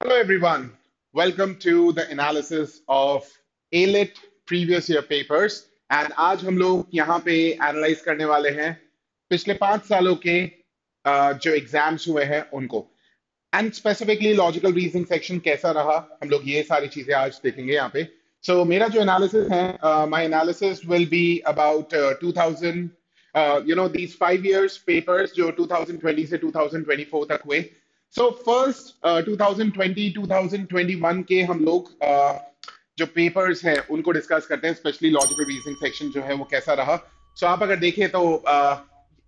Hello, everyone. Welcome to the analysis of ALIT previous year papers. And आज हम लोग यहाँ पे एनालाइज करने वाले हैं पिछले 5 सालों के जो एग्जाम्स हुए हैं उनको and specifically logical reasoning section कैसा रहा हम लोग ये सारी चीजें आज देखेंगे यहाँ पे सो मेरा जो एनालिसिस है my analysis will be about 2000 these 5 years papers जो 2020 से 2024 तक हुए सो फर्स्ट 2020 2021 के हम लोग जो पेपर्स हैं उनको डिस्कस करते हैं स्पेशली लॉजिकल रीजनिंग सेक्शन जो है वो कैसा रहा सो आप अगर देखें तो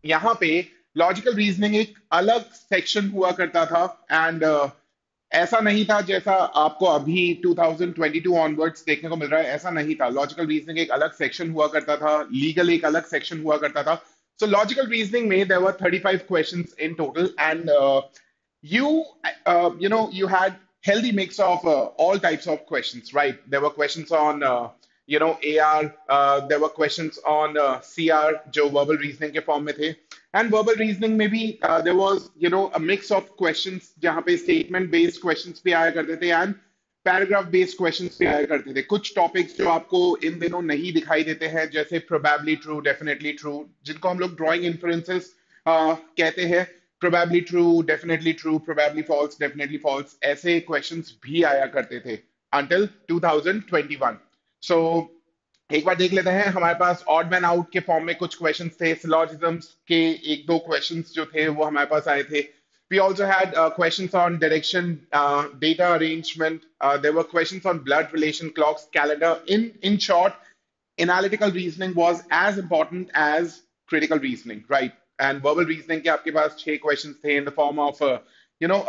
यहाँ पे लॉजिकल रीजनिंग एक अलग सेक्शन हुआ करता था एंड ऐसा नहीं था जैसा आपको अभी 2022 ऑनवर्ड्स देखने को मिल रहा है ऐसा नहीं था लॉजिकल रीजनिंग एक अलग सेक्शन हुआ करता था लीगल एक अलग सेक्शन हुआ करता था सो लॉजिकल रीजनिंग में there were 35 questions in total and you you had healthy mix of all types of questions, right? There were questions on AR, there were questions on CR जो verbal reasoning के form में थे and verbal reasoning में भी there was a mix of questions जहाँ पे statement based questions भी आया करते थे and पैराग्राफ बेस्ड क्वेश्चंस भी आया करते थे कुछ टॉपिक्स जो आपको इन दिनों नहीं दिखाई देते हैं जैसे प्रोबेबली ट्रू डेफिनेटली ट्रू जिनको हम लोग ड्राइंग इन्फ्लुएंसेस कहते हैं probably true definitely true probably false definitely false ऐसे क्वेश्चंस भी आया करते थे अंटिल 2021 सो एक बार देख लेते हैं हमारे पास ऑड मैन आउट के फॉर्म में कुछ क्वेश्चंस थे सिलॉजिज्म्स के एक दो क्वेश्चंस जो थे वो हमारे पास आए थे we also had questions on direction, data arrangement. There were questions on blood relation clocks, calendar. In short, analytical reasoning was as important as critical reasoning, right? And verbal reasoning के आपके पास 6 questions थे in the form of you know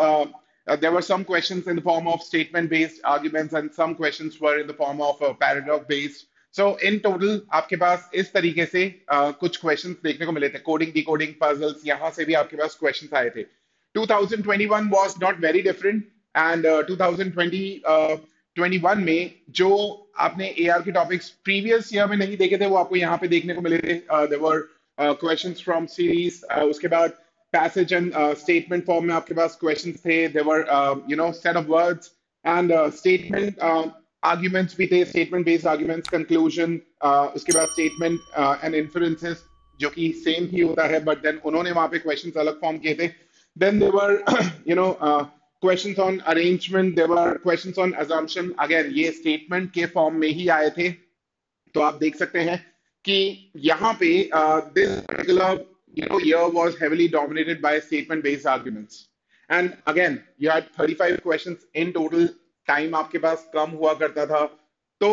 there were some questions in the form of statement-based arguments and some questions were in the form of paragraph-based. So in total आपके पास इस तरीके से कुछ questions देखने को मिले थे coding, decoding, puzzles यहाँ से भी आपके पास questions आए थे 2021 was not very different and 2021 में जो आपने AR के टॉपिक्स प्रीवियस ईयर में नहीं देखे थे वो आपको यहाँ पे देखने को मिले थे there were questions from series उसके बाद पैसेज एंड स्टेटमेंट फॉर्म में आपके पास क्वेश्चंस थे there were set of words and statement arguments भी थे स्टेटमेंट बेस्ड आर्ग्यूमेंट्स कंक्लूजन उसके बाद स्टेटमेंट एंड इन्फ्लुएंसेस जो कि सेम ही होता है बट देन उन्होंने वहां पे क्वेश्चंस अलग फॉर्म किए थे then there were questions on arrangement there were questions on assumption again ये statement के form में ही आए थे तो आप देख सकते हैं कि यहाँ पे this particular year was heavily dominated by statement based arguments and again you had 35 questions in total time आपके पास कम हुआ करता था तो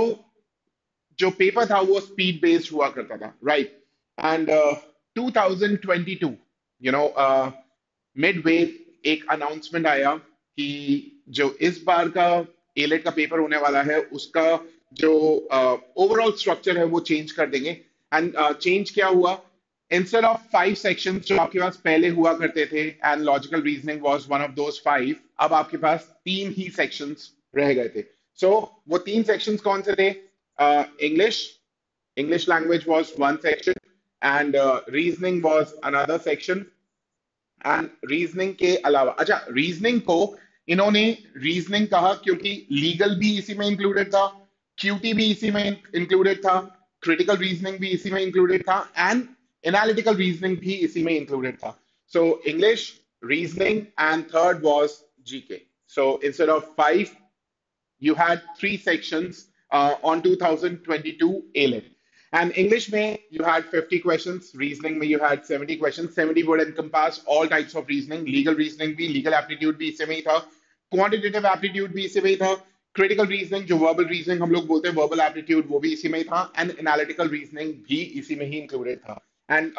जो पेपर था वो स्पीड बेस्ड हुआ करता था राइट एंड 2022 मिडवे एक अनाउंसमेंट आया कि जो इस बार का एलेट का पेपर होने वाला है उसका जो ओवरऑल स्ट्रक्चर है वो चेंज कर देंगे एंड चेंज क्या हुआ इंस्टेड ऑफ 5 सेक्शंस जो आपके पास पहले हुआ करते थे and logical reasoning was one of those 5 अब आपके पास 3 ही सेक्शंस रह गए थे सो वो 3 सेक्शंस कौन से थे English English language was one section and reasoning was another section and reasoning के अलावा अच्छा रीजनिंग को इन्होंने रीजनिंग कहा क्योंकि लीगल भी इसी में इंक्लूडेड था क्यूटी भी इसी में इंक्लूडेड था क्रिटिकल रीजनिंग भी इसी में इंक्लूडेड था एंड एनालिटिकल रीजनिंग भी इसी में इंक्लूडेड था so English reasoning and third was GK so instead of 5 you had 3 sections on 2022 A-Level. And English में you had 50 questions, reasoning में you had 70 questions. 70 would encompass all types of reasoning, legal reasoning भी, legal aptitude भी इसी में ही था, quantitative aptitude भी इसी में ही था, critical reasoning जो verbal reasoning हम लोग बोलते हैं verbal aptitude वो भी इसी में ही था, and analytical reasoning भी इसी में ही included था. And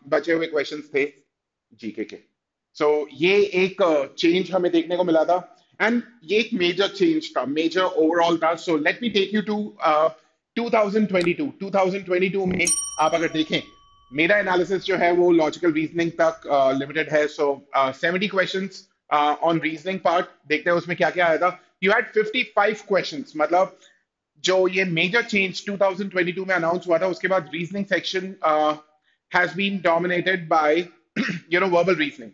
बचे हुए questions थे जीके के सो ये एक चेंज हमें देखने को मिला था एंड ये एक मेजर चेंज था मेजर ओवरऑल था so let me take you to 2022 में आप अगर देखें मेरा एनालिसिस जो है वो लॉजिकल रीजनिंग तक लिमिटेड है सो 70 क्वेश्चंस ऑन रीजनिंग पार्ट देखते हैं उसमें क्या क्या आया था यू हैड 55 क्वेश्चंस मतलब जो ये मेजर चेंज 2022 में अनाउंस हुआ था उसके बाद reasoning section has been dominated by verbal reasoning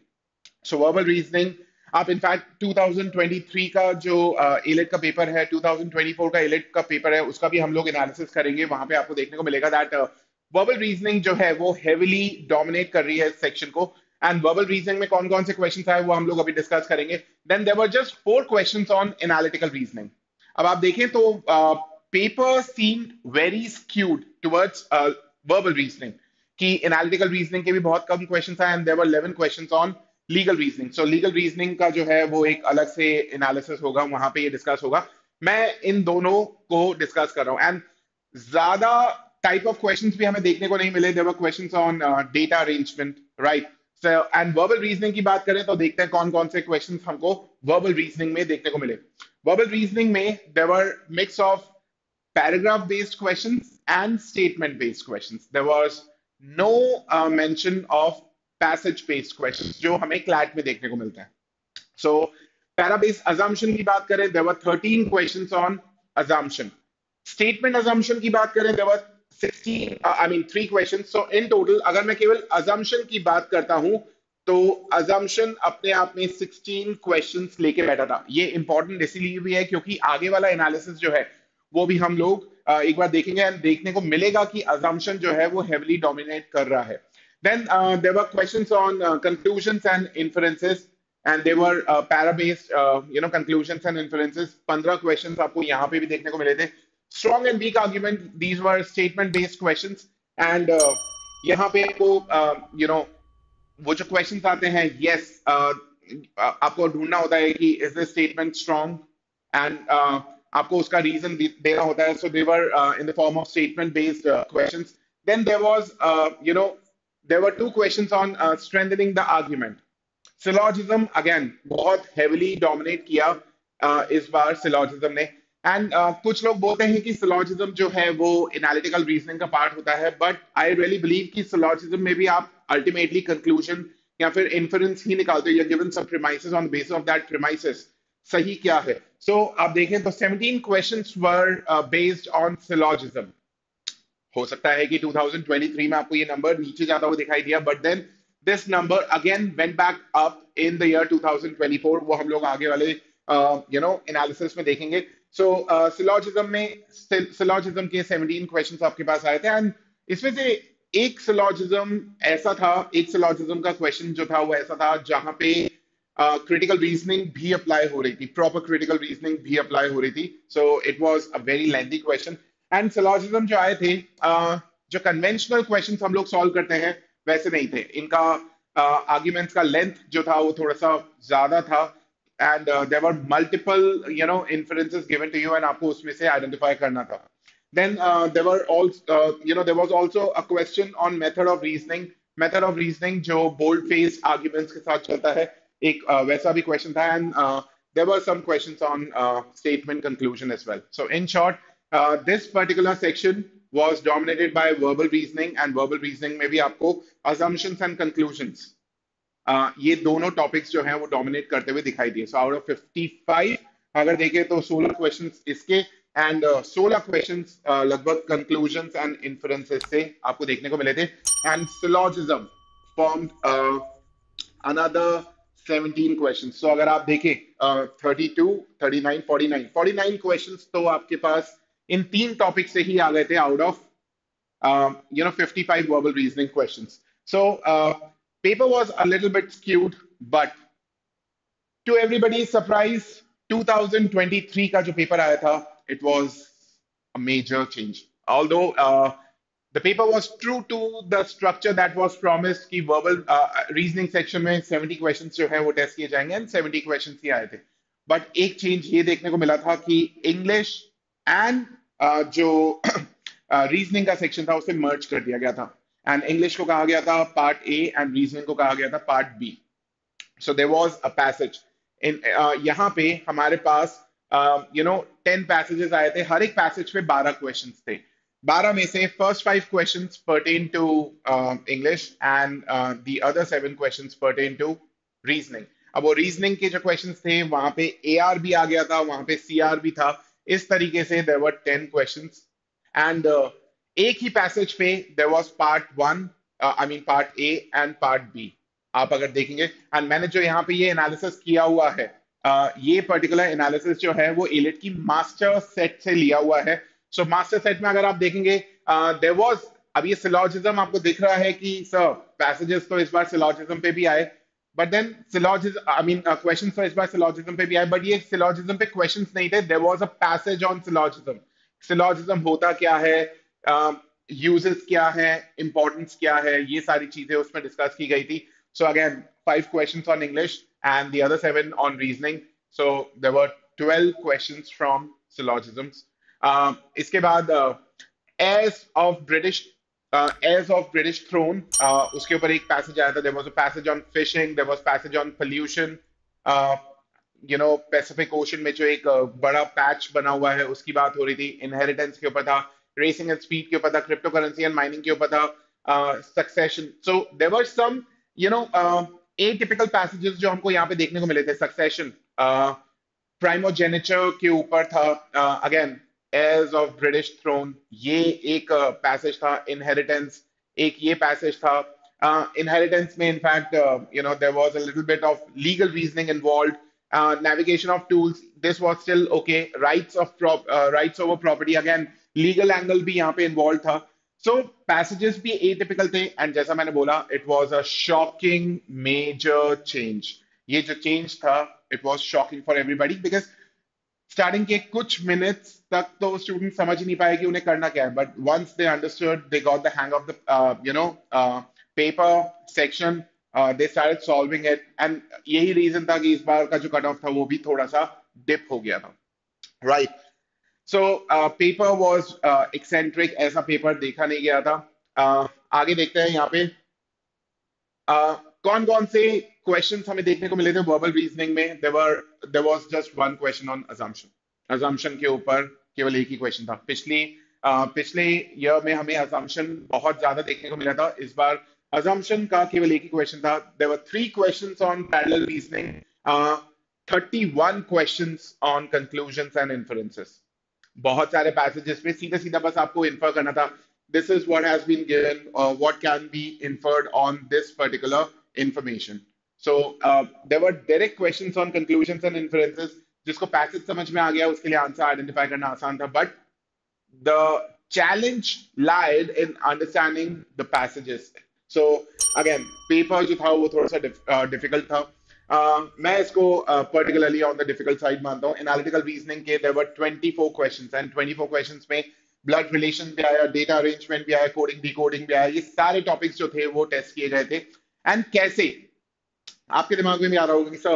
so verbal reasoning आप इनफैक्ट 2023 का जो एलिट का पेपर है, 2024 का एलिट का पेपर है, उसका भी हम लोग एनालिसिस करेंगे। वहां पे आपको देखने को मिलेगा दैट वर्बल रीजनिंग जो है वो हेविली डोमिनेट कर रही है इस सेक्शन को। एंड वर्बल रीजनिंग में कौन कौन से क्वेश्चन आए वो हम लोग अभी डिस्कस करेंगे। Then there were just 4 questions on analytical reasoning. अब आप देखें तो paper seem very skewed towards verbal reasoning, कि एनालिटिकल रीजनिंग के भी बहुत कम क्वेश्चंस आए and there were 11 questions on legal reasoning. So legal reasoning का जो है वो एक अलग से एनालिसिस होगा, वहां पे ये डिस्कस होगा। मैं इन दोनों को डिस्कस कर रहा हूं। एंड ज्यादा टाइप ऑफ क्वेश्चंस भी हमें देखने को नहीं मिले। There were questions on data arrangement, right. So and verbal reasoning की बात करें तो देखते हैं कौन कौन से क्वेश्चंस हमको वर्बल रीजनिंग में देखने को मिले। वर्बल रीजनिंग में there were mix of paragraph based questions and statement based questions. There was no mention of passage based questions जो हमें क्लैट में देखने को मिलता है। So para based assumption की बात करें, there were 13 questions on assumption. Statement assumption की बात करें, there were 16 I mean 3 questions. So in total अगर मैं केवल assumption की बात करता हूं तो assumption अपने आप में 16 questions लेके बैठा था। ये इंपॉर्टेंट इसीलिए भी है क्योंकि आगे वाला एनालिसिस जो है वो भी हम लोग एक बार देखेंगे एंड देखने को मिलेगा कि assumption जो है वो heavily dominate कर रहा है। Then there were questions on conclusions and inferences, and they were para-based, conclusions and inferences. 15 questions आपको यहाँ पे भी देखने को मिले थे। Strong and weak argument, these were statement-based questions, and यहाँ पे आपको वो जो क्वेश्चंस आते हैं, यस आपको ढूंढना होता है कि is this statement strong, and आपको उसका रीजन देना होता है। So they were in the form of statement based questions. Then there was there were 2 questions on strengthening the argument. Syllogism again बहुत हेविली डोमिनेट किया इस बार सिलॉजिज्म ने। And कुछ लोग बोलते हैं कि सिलॉजिज्म जो है वो एनालिटिकल रीजनिंग का पार्ट होता है, बट आई रियली बिलीव कि सिलॉजिज्म में भी आप अल्टीमेटली कंक्लूजन या फिर इन्फरेंस ही निकालते हो। Given some premises, on the basis of that premises सही क्या है। सो आप देखें तो 17 questions were based on syllogism. हो सकता है कि 2023 में आपको ये नंबर नीचे जाता हुआ दिखाई दिया, but then this number again went back up in the year 2024। वो हम लोग आगे वाले एनालिसिस में देखेंगे। सो सिलॉजिज्म में सिलॉजिज्म के 17 क्वेश्चंस आपके पास आए थे, एंड इसमें से एक सिलॉजिज्म ऐसा था, एक सिलॉजिज्म का क्वेश्चन जो था वो ऐसा था जहां पे क्रिटिकल रीजनिंग भी अप्लाई हो रही थी, प्रॉपर क्रिटिकल रीजनिंग भी अप्लाई हो रही थी। So it was a very lengthy question. And syllogism जो आए थे, जो कन्वेंशनल क्वेश्चंस हम लोग सॉल्व करते हैं वैसे नहीं थे। इनका आर्ग्यूमेंट्स का लेंथ जो था वो थोड़ा सा ज्यादा था, and there were multiple inferences given to you, and आपको उसमें से आइडेंटिफाई करना था। Then there were also, there was also a question on method of reasoning. Method of reasoning जो bold face arguments के साथ चलता है, एक वैसा भी question था, and there were some questions on statement conclusion as well. So in short, this particular section was dominated by verbal reasoning, and verbal reasoning में भी आपको assumptions and conclusions ये दोनों टॉपिक्स जो हैं वो डोमिनेट करते हुए दिखाई दिए। सो आउट ऑफ 55 अगर देखें तो 16 क्वेश्चंस इसके, एंड 16 क्वेश्चंस लगभग कंक्लूजन्स एंड इन्फरेंसेस से आपको देखने को मिले थे। And syllogism formed another 17 questions. So अगर आप देखें 32, 39, 49 क्वेश्चंस तो आपके पास इन तीन टॉपिक से ही आ गए थे out of 55 verbal reasoning questions. So paper was a little bit skewed, but to everybody's surprise, 2023 का जो पेपर आया था, it was a major change. Although the paper was true to the structure that was promised कि verbal reasoning section में 70 questions जो है वो test किए जाएंगे, and 70 questions ही आए थे। But एक चेंज ये देखने को मिला था कि इंग्लिश एंड जो रीजनिंग का सेक्शन था उसे मर्ज कर दिया गया था, एंड इंग्लिश को कहा गया था पार्ट ए एंड रीजनिंग को कहा गया था part B. So there was a passage in, यहाँ पे हमारे पास 10 पैसेजेस आए थे, हर एक पैसेज पे 12 क्वेश्चंस थे। 12 में से first 5 questions pertain to English, and the other 7 questions pertain to reasoning. अब वो रीजनिंग के जो क्वेश्चंस थे वहां पे ए आर भी आ गया था, वहां पे सी आर भी था। इस तरीके से देयर वर 10 क्वेश्चंस, एंड एक ही पैसेज पे there was part one, I mean part A and part B. आप अगर देखेंगे, एंड मैंने जो यहाँ पे ये एनालिसिस किया हुआ है, ये पर्टिकुलर एनालिसिस जो है वो एलिट की मास्टर सेट से लिया हुआ है। सो मास्टर सेट में अगर आप देखेंगे, देयर वाज, अब ये सिलॉजिज्म आपको दिख रहा है कि सर पैसेजेस तो इस बार सिलॉजिज्म पे भी आए, but then syllogism, I mean questions तो इस बार सिलॉजिज्म पे भी आए, बट ये सिलॉजिज्म पे क्वेश्चंस नहीं थे, there was a passage on syllogism. Syllogism होता क्या है, यूजेस क्या है, इंपॉर्टेंस क्या है, ये सारी चीजें उसमें डिस्कस की गई थी। So again 5 questions on English and the other 7 on reasoning. So there were 12 questions from syllogisms. इसके बाद heirs of British throne, उसके ऊपर एक पैसेज आया था. There was a passage on fishing, there was passage on pollution. uh, Pacific ocean में जो एक बड़ा पैच बना हुआ है उसकी बात हो रही थी. इनहेरिटेंस के ऊपर था, रेसिंग एंड स्पीड के ऊपर था, क्रिप्टो करेंसी एंड माइनिंग के ऊपर था, succession. So there were some atypical passages जो हमको यहाँ पे देखने को मिले थे. सक्सेशन, प्राइमोजेनिचर के ऊपर था, again heirs of British throne, ये एक पैसेज था. इनहेरिटेंस एक ये पैसेज था. Inheritance में in fact there was a little bit of legal reasoning involved. Navigation of tools, this was still okay. Rights over property, again legal angle भी यहाँ पे involved था. So passages भी atypical थे, and जैसा मैंने बोला, it was a shocking major change. ये जो change था, it was shocking for everybody because starting के कुछ मिनट्स तक तो स्टूडेंट समझ ही नहीं पाए कि उन्हें करना क्या है, but once they understood, they got the hang of the paper section, they started solving it, and यही रीजन था कि इस बार का जो कट ऑफ था वो भी थोड़ा सा डिप हो गया था. Right. So paper was eccentric, ऐसा पेपर देखा नहीं गया था. आगे देखते हैं यहाँ पे कौन कौन से क्वेश्चंस हमें देखने को मिले थे वर्बल रीजनिंग में. There was just one question on assumption. Assumption के ऊपर केवल एक ही क्वेश्चन था. पिछले ईयर में हमें अजम्पशन बहुत ज्यादा देखने को मिला था. इस बार अजम्पशन का केवल एक ही क्वेश्चन था. There were 3 questions on parallel reasoning, 31 questions on conclusions and inferences. बहुत सारे पैसेजेस पे सीधा सीधा बस आपको इन्फर करना था. This is what has been given, or what can be inferred on this particular information. So there were direct questions on conclusions and inferences. जिसको पैसेज समझ में आ गया उसके लिए आंसर आइडेंटिफाई करना आसान था, but the challenge lied in understanding the passages. So again paper जो था वो थोड़ा सा डिफिकल्ट था. मैं इसको particularly on the difficult side मानता हूँ. एनालिटिकल रीजनिंग के there were 24 questions, and 24 questions में ब्लड रिलेशन भी आया, डेटा अरेंजमेंट भी आया, कोडिंग डिकोडिंग भी आया. ये सारे टॉपिक्स जो थे वो टेस्ट किए गए थे. एंड कैसे, आपके दिमाग में भी आ रहा होगा कि सर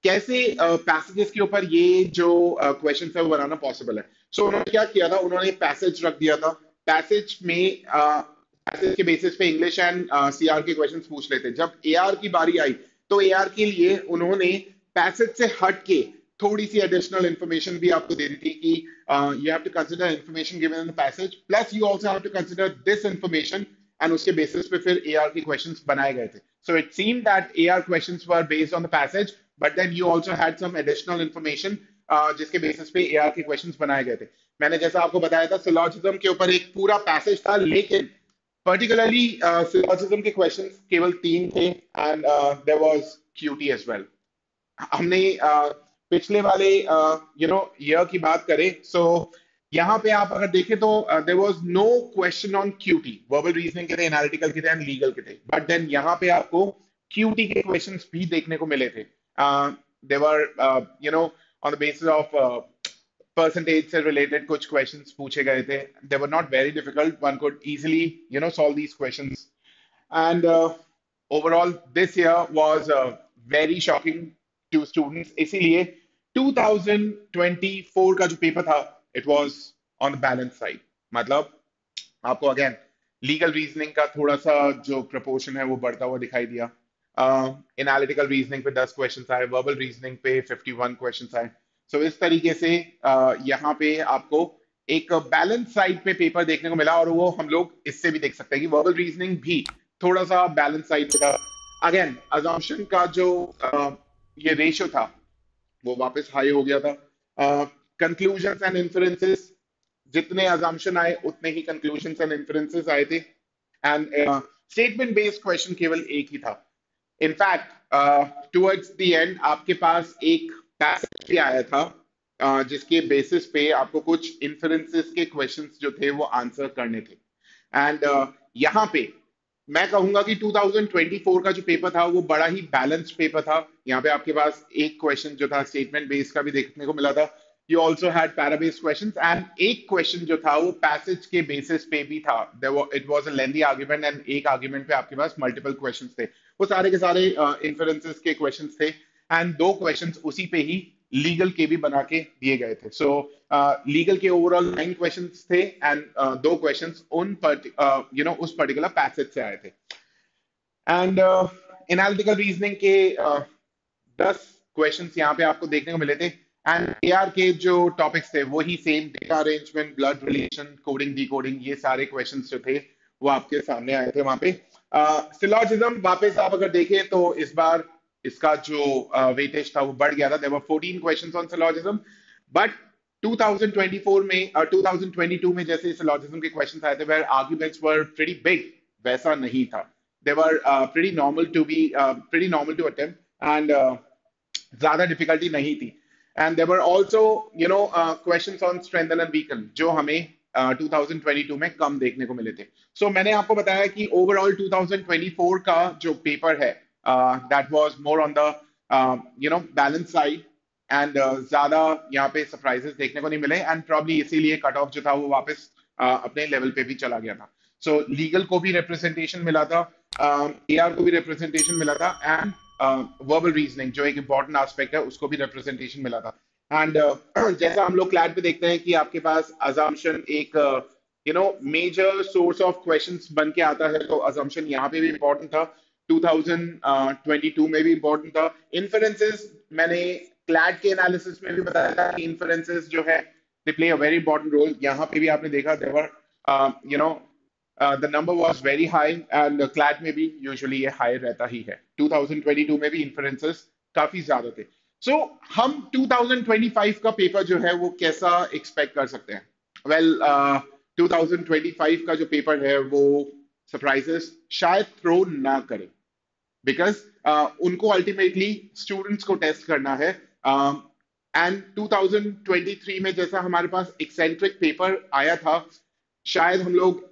कैसे पैसेजेस के ऊपर ये जो क्वेश्चन है वो बनाना पॉसिबल है. सो उन्होंने क्या किया था, उन्होंने पैसेज रख दिया था. पैसेज में पैसेज के बेसिस पे इंग्लिश एंड सीआर के क्वेश्चंस पूछ लेते. जब एआर की बारी आई तो एआर के लिए उन्होंने पैसेज से हट के थोड़ी सी एडिशनल इंफॉर्मेशन भी आपको दे दी थी कि you have to consider information given in the passage plus you also have to consider this information, and उसके बेसिस पे फिर एआर के क्वेश्चंस बनाए गए थे. So it seem that AR questions were based on the passage, but then you also had some additional information जिसके basis पे AR के क्वेश्चंस बनाए गए थे. मैंने जैसा आपको बताया था सिलॉजिज्म के ऊपर एक पूरा पैसेज था, लेकिन पर्टिकुलरली सिलॉजिज्म के क्वेश्चंस केवल 3 थे, and there was QT as well. हमने पिछले वाले ईयर की बात करें, सो यहाँ पे आप अगर देखें तो there was no question on QT. Verbal reasoning के थे, एनालिटिकल के थे एंड लीगल के थे, बट देन यहाँ पे आपको क्यूटी के क्वेश्चंस भी देखने को मिले थे. They were on the basis of percentage से रिलेटेड कुछ क्वेश्चंस पूछे गए थे. They were not very difficult, one could easily solve these questions. And overall this year was very shocking to students. इसीलिए 2024 का जो पेपर था it was on the balance side. मतलब आपको अगेन लीगल रीजनिंग का थोड़ा सा जो प्रपोर्शन है वो बढ़ता हुआ दिखाई दिया. एनालिटिकल रीजनिंग पे 10 क्वेश्चंस आए, वर्बल रीजनिंग पे 51 क्वेश्चंस आए. सो इस तरीके से यहाँ पे आपको एक बैलेंस साइड पे पेपर देखने को मिला, और वो हम लोग इससे भी देख सकते हैं कि वर्बल रीजनिंग भी थोड़ा सा बैलेंस साइड पे था. अगेन अजम्पशन का जो ये रेशियो था वो वापस हाई हो गया था. कंक्लूजन्स एंड इन्फरेंसेस, जितने अजम्पशन आए उतने ही कंक्लूजन्स एंड इन्फरेंसेस आए थे. एंड स्टेटमेंट बेस्ड क्वेश्चन केवल एक ही था. इनफैक्ट टुवर्ड्स द एंड आपके पास एक पैसेज भी आया था, जिसके बेसिस पे आपको कुछ इन्फरेंसेस के क्वेश्चंस जो थे वो आंसर करने थे। एंड यहाँ पे मैं कहूंगा कि 2024 का जो पेपर था वो बड़ा ही बैलेंस्ड पेपर था। यहाँ पे आपके पास एक क्वेश्चन जो था स्टेटमेंट बेस्ड का भी देखने को मिला था। You also had para based questions, and एक क्वेश्चन जो था वो पैसेज के बेसिस पे भी था। It was a lengthy argument, and एक आर्गुमेंट पे आपके पास मल्टीपल क्वेश्चंस थे। वो सारे के सारे इन्फरेंसेस के क्वेश्चंस थे, एंड दो क्वेश्चंस उसी पे ही लीगल के भी बना के दिए गए थे। सो लीगल के ओवरऑल 9 क्वेश्चंस थे, एंड दो क्वेश्चंस उस पर्टिकुलर पैसेज से आए थे। एंड एनालिटिकल रीजनिंग के 10 क्वेश्चंस यहाँ पे आपको देखने को मिले थे। एंड एआर के जो टॉपिक्स थे वो ही same, data arrangement, blood relation, coding, decoding, ये सारे क्वेश्चंस जो थे वो आपके सामने आए थे वहां पे। सिलॉजिज्म वापस आप अगर देखें तो इस बार इसका जो वेटेज था वो बढ़ गया था। There were 14 questions on syllogism, but 2024 में 2022 में जैसे सिलॉजिज्म के क्वेश्चंस आए थे where arguments were pretty big, वैसा नहीं था। They were pretty normal to attempt, and ज्यादा डिफिकल्टी नहीं थी। And there were also questions on strengthen and weaken, जो हमें 2022 में कम देखने को मिले थे। सो मैंने आपको बताया कि ओवरऑल 2024 का जो पेपर है that was more on the balance side, and ज्यादा यहाँ पे सरप्राइजेस देखने को नहीं मिले, एंड प्रॉब्ली इसीलिए कट ऑफ जो था वो वापस अपने लेवल पे भी चला गया था। सो लीगल को भी रिप्रेजेंटेशन मिला था, एआर को भी रिप्रेजेंटेशन मिला था, एंड वर्बल रीजनिंग जो एक इंपॉर्टेंट एस्पेक्ट है उसको भी रिप्रेजेंटेशन मिला था। एंड जैसा हम लोग क्लैट पे देखते हैं कि आपके पास अजम्पशन एक मेजर सोर्स ऑफ क्वेश्चंस बन के आता है, तो अजम्पशन यहाँ पे भी इंपॉर्टेंट था, 2022 में भी इंपॉर्टेंट था। इन्फरेंसेस मैंने क्लैट के एनालिसिस में भी बताया था कि इन्फरेंसेस जो है they play a very important role. यहाँ पे भी आपने देखा they were you know the number was very high, and CLAT में भी यूजुअली ये हाई रहता ही है। 2022 में भी इन्फ्लुएंसेस काफी ज्यादा थे। सो हम 2025 का पेपर जो है वो कैसा एक्सपेक्ट कर सकते हैं? वेल, 2025 का जो पेपर है वो सरप्राइजेस शायद थ्रो ना करे, बिकॉज उनको अल्टीमेटली स्टूडेंट्स को टेस्ट करना है। एंड 2023 में जैसा हमारे पास एक्सेंट्रिक पेपर आया था, शायद हम लोग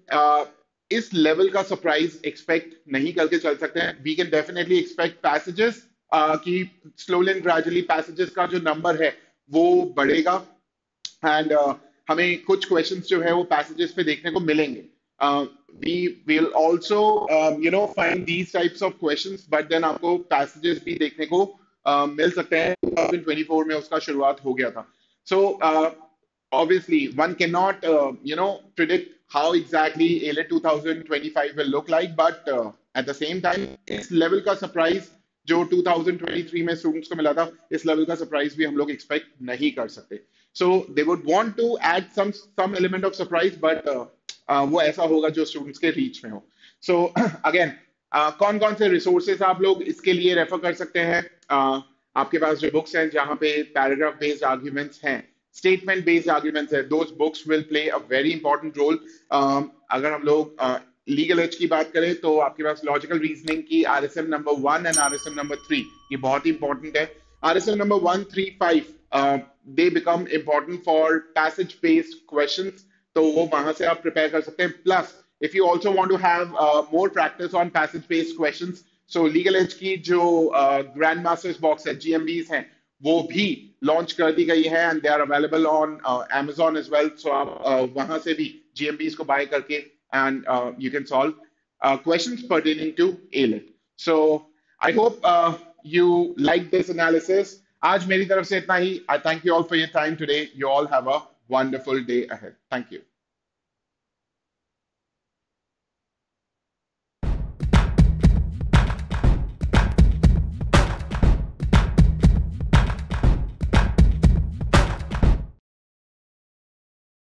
इस लेवल का सरप्राइज एक्सपेक्ट नहीं करके चल सकते हैं। We can definitely expect passages कि स्लोली एंड ग्रेजुअली पैसेजेस का जो नंबर है वो बढ़ेगा, एंड हमें कुछ क्वेश्चंस जो है वो पैसेजेस पे देखने को मिलेंगे। We will also find these types of questions, but then आपको पैसेजेस भी देखने को मिल सकते हैं। 2024 में उसका शुरुआत हो गया था। सो obviously one cannot predict how exactly ALET 2025 will look like, but at the same time इस लेवल का सरप्राइज जो 2023 में स्टूडेंट्स को मिला था, इस लेवल का सरप्राइज भी हम लोग एक्सपेक्ट नहीं कर सकते। So they would want to add some element of surprise, but वो ऐसा होगा जो स्टूडेंट्स के रीच में हो। सो अगेन, कौन कौन से रिसोर्सेज आप लोग इसके लिए रेफर कर सकते हैं? आपके पास जो बुक्स हैं जहां पे पैराग्राफ बेस्ड आर्ग्यूमेंट्स हैं, स्टेटमेंट बेस्ड आर्ग्यूमेंट्स है, those books will play a very important role. अगर हम लोग लीगल एज की बात करें तो आपके पास लॉजिकल रीजनिंग की RSM number 1 and RSM number 3, ये बहुत ही इंपॉर्टेंट है। RSM number 1, 3, 5 they become important for passage based questions, तो वो वहां से आप प्रिपेयर कर सकते हैं। Plus if you also want to have more practice on passage based questions, so Legal Edge की जो ग्रैंड मास्टर्स बॉक्स है, जीएमबीज हैं, वो भी लॉन्च कर दी गई है, and they are available on Amazon as well. So आप वहां से भी GMBs को बाय करके and you can solve questions pertaining to ALET। So I hope you like this analysis. आज मेरी तरफ से इतना ही। I thank you all for your time today. You all have a wonderful day ahead. Thank you.